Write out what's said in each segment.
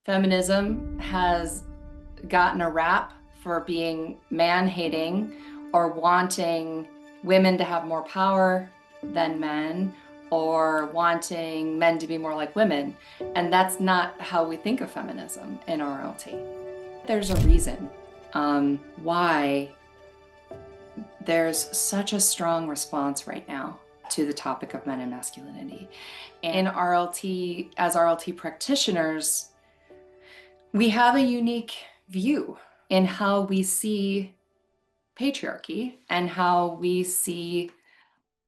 Feminism has gotten a rap for being man-hating or wanting women to have more power than men or wanting men to be more like women. And that's not how we think of feminism in RLT. There's a reason why there's such a strong response right now to the topic of men and masculinity. In RLT, as RLT practitioners, we have a unique view in how we see patriarchy and how we see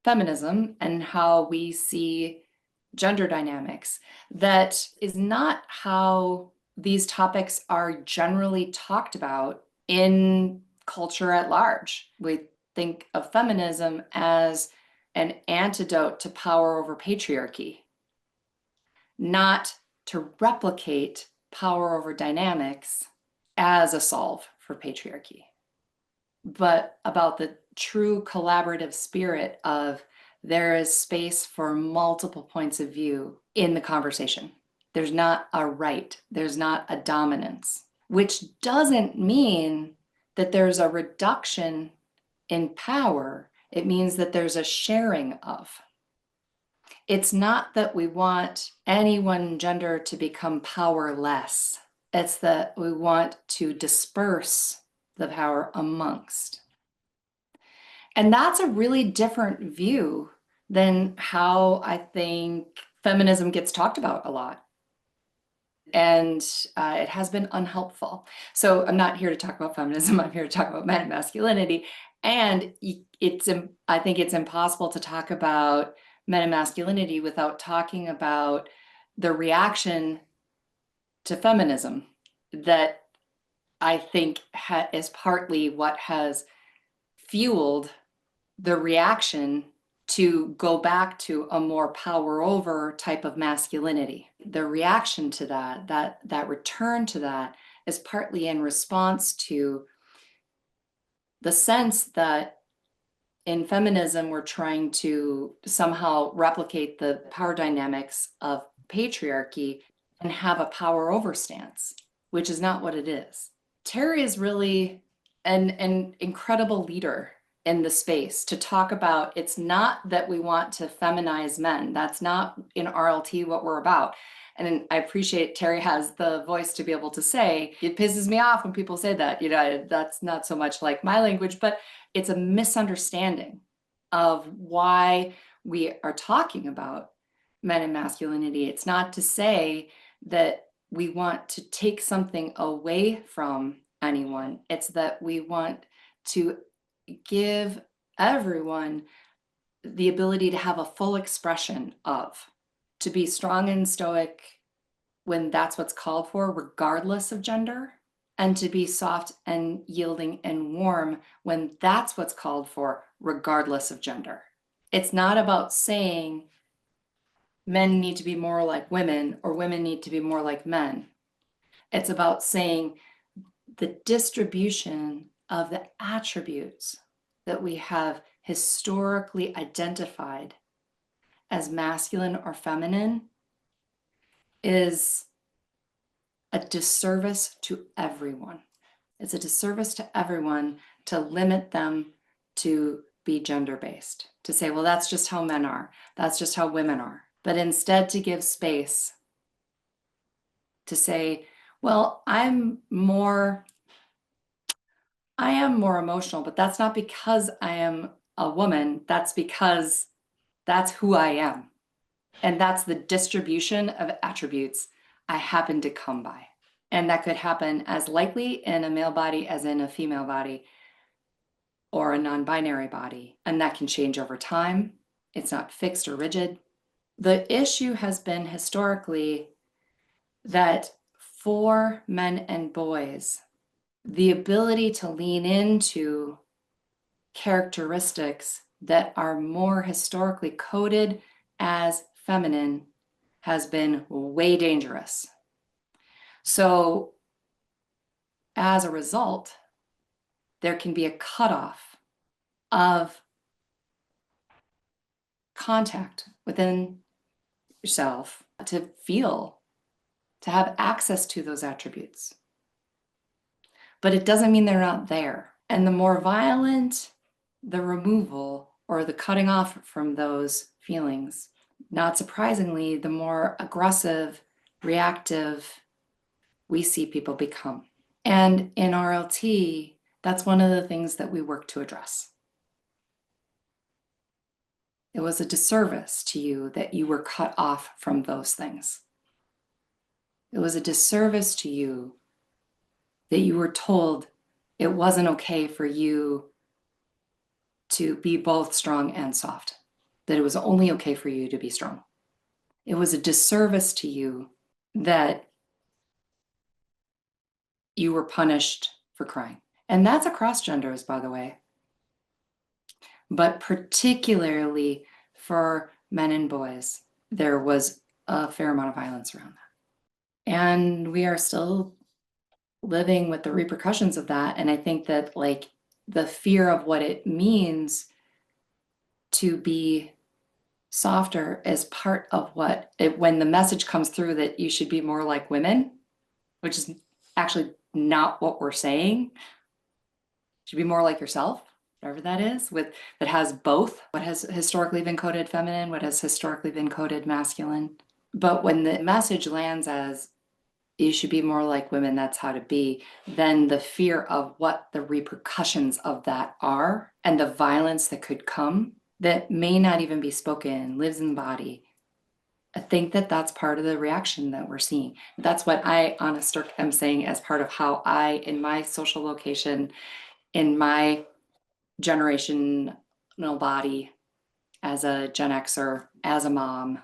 feminism and how we see gender dynamics that is not how these topics are generally talked about in culture at large. We think of feminism as an antidote to power over patriarchy, not to replicate power over dynamics as a solve for patriarchy, but about the true collaborative spirit of there is space for multiple points of view in the conversation. There's not a right, there's not a dominance, which doesn't mean that there's a reduction in power. It means that there's a sharing of. It's not that we want any one gender to become powerless. It's that we want to disperse the power amongst. And that's a really different view than how I think feminism gets talked about a lot. And it has been unhelpful. So I'm not here to talk about feminism. I'm here to talk about men and masculinity. And I think it's impossible to talk about men and masculinity without talking about the reaction to feminism that I think is partly what has fueled the reaction to go back to a more power over type of masculinity. The reaction to that return to that is partly in response to the sense that in feminism, we're trying to somehow replicate the power dynamics of patriarchy and have a power over stance, which is not what it is. Terry is really an incredible leader in the space to talk about. It's not that we want to feminize men. That's not in RLT what we're about. And I appreciate Terry has the voice to be able to say, it pisses me off when people say that, that's not so much like my language, but it's a misunderstanding of why we are talking about men and masculinity. It's not to say that we want to take something away from anyone. It's that we want to give everyone the ability to have a full expression of, to be strong and stoic when that's what's called for, regardless of gender, and to be soft and yielding and warm when that's what's called for, regardless of gender. It's not about saying men need to be more like women or women need to be more like men. It's about saying the distribution of the attributes that we have historically identified as masculine or feminine is a disservice to everyone. It's a disservice to everyone to limit them to be gender-based, to say, well, that's just how men are, that's just how women are, but instead to give space to say, well, I am more emotional, but that's not because I am a woman, that's because that's who I am. And that's the distribution of attributes I happen to come by. And that could happen as likely in a male body as in a female body or a non-binary body. And that can change over time. It's not fixed or rigid. The issue has been historically that for men and boys, the ability to lean into characteristics that are more historically coded as feminine has been way dangerous. So as a result, there can be a cutoff of contact within yourself to to have access to those attributes. But it doesn't mean they're not there. And the more violent the removal or the cutting off from those feelings, not surprisingly, the more aggressive, reactive we see people become. And in RLT, that's one of the things that we work to address. It was a disservice to you that you were cut off from those things. It was a disservice to you that you were told it wasn't okay for you to be both strong and soft, that it was only okay for you to be strong. It was a disservice to you that you were punished for crying. And that's across genders, by the way, but particularly for men and boys, there was a fair amount of violence around that. And we are still living with the repercussions of that. And I think that like the fear of what it means to be softer is part of what when the message comes through that you should be more like women, which is actually not what we're saying. You should be more like yourself, whatever that is, that has both what has historically been coded feminine, what has historically been coded masculine. But when the message lands as you should be more like women, that's how to be, then the fear of what the repercussions of that are and the violence that could come that may not even be spoken, lives in the body. I think that that's part of the reaction that we're seeing. That's what I, Anna Sterk, am saying as part of how I, in my social location, in my generational body, as a Gen Xer, as a mom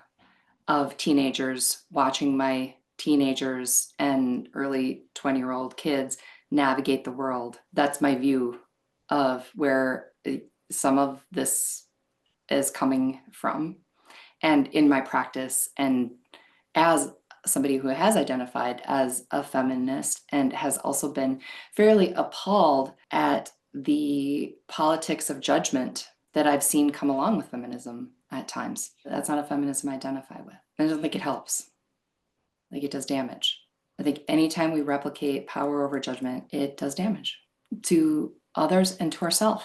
of teenagers, watching my teenagers and early 20-year-old kids navigate the world. That's my view of where some of this is coming from. And in my practice, and as somebody who has identified as a feminist and has also been fairly appalled at the politics of judgment that I've seen come along with feminism at times. That's not a feminism I identify with. I don't think it helps. I think it does damage. I think anytime we replicate power over judgment, it does damage to others and to ourselves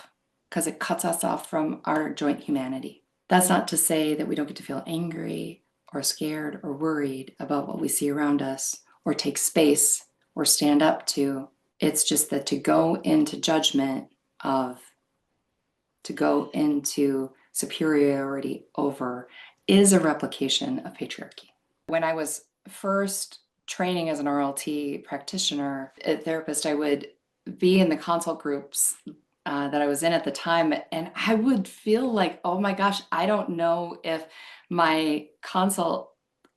because it cuts us off from our joint humanity. That's not to say that we don't get to feel angry or scared or worried about what we see around us or take space or stand up to. It's just that to go into judgment to go into superiority over is a replication of patriarchy. When I was first training as an RLT practitioner, a therapist, I would be in the consult groups that I was in at the time, and I would feel like, oh my gosh, I don't know if my consult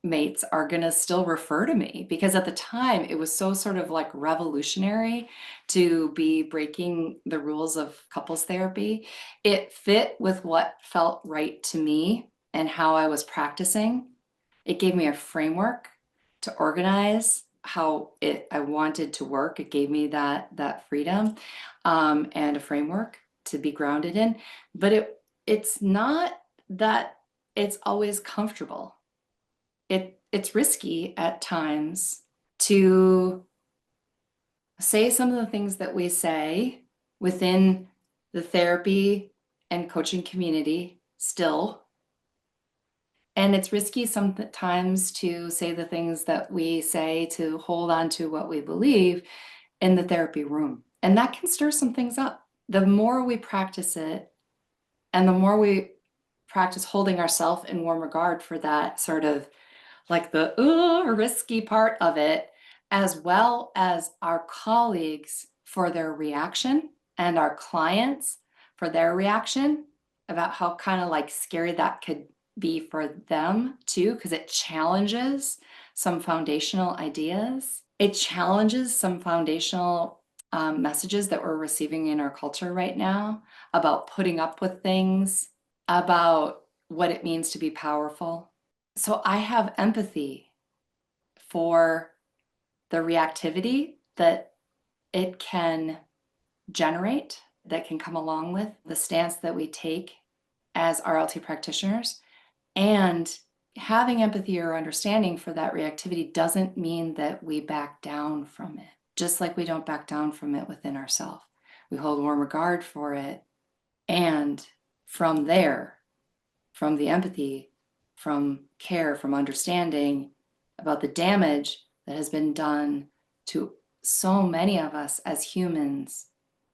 mates are going to still refer to me, because at the time it was so sort of like revolutionary to be breaking the rules of couples therapy. It fit with what felt right to me and how I was practicing. It gave me a framework to organize how I wanted to work. It gave me that freedom and a framework to be grounded in. But it's not that it's always comfortable. It's risky at times to say some of the things that we say within the therapy and coaching community still. And it's risky sometimes to say the things that we say to hold on to what we believe in the therapy room. And that can stir some things up. The more we practice it, and the more we practice holding ourselves in warm regard for that sort of like the risky part of it, as well as our colleagues for their reaction and our clients for their reaction about how kind of like scary that could be for them too, because it challenges some foundational ideas. It challenges some foundational messages that we're receiving in our culture right now about putting up with things, about what it means to be powerful. So I have empathy for the reactivity that it can generate, that can come along with the stance that we take as RLT practitioners, and having empathy or understanding for that reactivity doesn't mean that we back down from it, just like we don't back down from it within ourselves. We hold warm regard for it. And from there, from the empathy, from care, from understanding about the damage that has been done to so many of us as humans,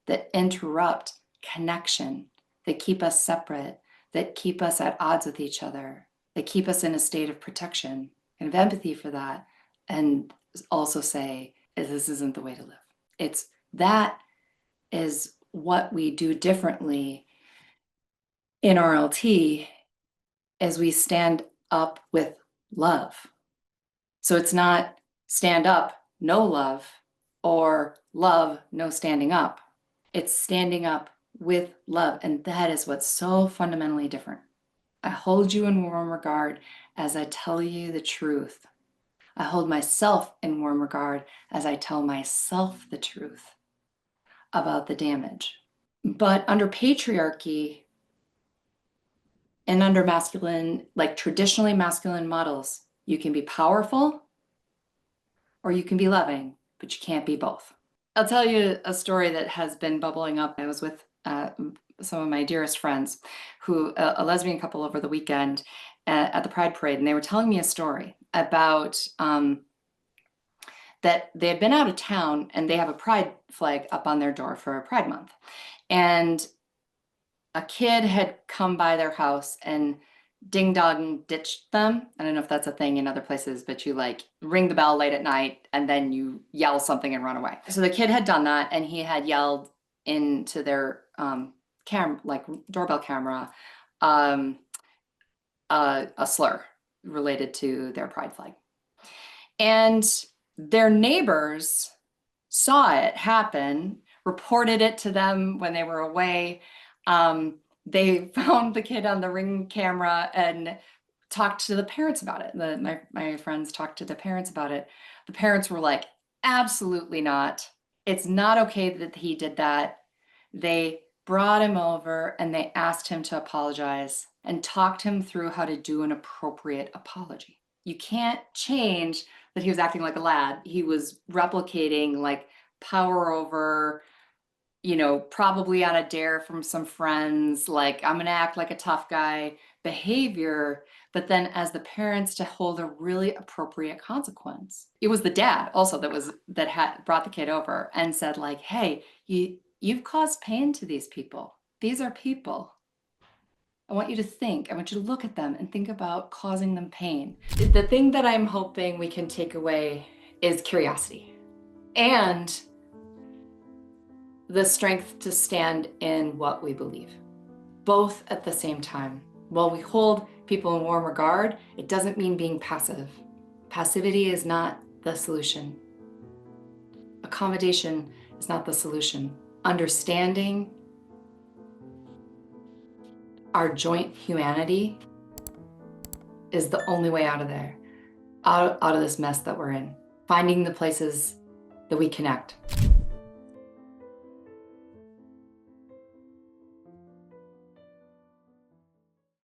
that interrupt connection, that keep us separate, that keep us at odds with each other, that keep us in a state of protection, and of empathy for that, and also say, this isn't the way to live. That is what we do differently in RLT, as we stand up with love. So it's not stand up, no love, or love, no standing up. It's standing up with love. And that is what's so fundamentally different. I hold you in warm regard as I tell you the truth. I hold myself in warm regard as I tell myself the truth about the damage. But under patriarchy and under masculine, like traditionally masculine models, you can be powerful or you can be loving, but you can't be both. I'll tell you a story that has been bubbling up. I was with some of my dearest friends, a lesbian couple over the weekend at the Pride Parade, and they were telling me a story about that they had been out of town and they have a Pride flag up on their door for Pride Month. And a kid had come by their house and ding dong ditched them. I don't know if that's a thing in other places, but you like ring the bell late at night and then you yell something and run away. So the kid had done that, and he had yelled into their doorbell camera, a slur related to their pride flag. And their neighbors saw it happen, reported it to them when they were away. They found the kid on the Ring camera and talked to the parents about it. My friends talked to the parents about it. The parents were like, absolutely not. It's not okay that he did that. They brought him over and they asked him to apologize and talked him through how to do an appropriate apology. You can't change that he was acting like a lad. He was replicating like power over, probably on a dare from some friends, like I'm gonna act like a tough guy behavior, but then as the parents to hold a really appropriate consequence. It was the dad also that had brought the kid over and said like, hey, you've caused pain to these people. These are people. I want you to look at them and think about causing them pain. The thing that I'm hoping we can take away is curiosity and the strength to stand in what we believe, both at the same time. While we hold people in warm regard, it doesn't mean being passive. Passivity is not the solution. Accommodation is not the solution. Understanding our joint humanity is the only way out of there, out of this mess that we're in. Finding the places that we connect.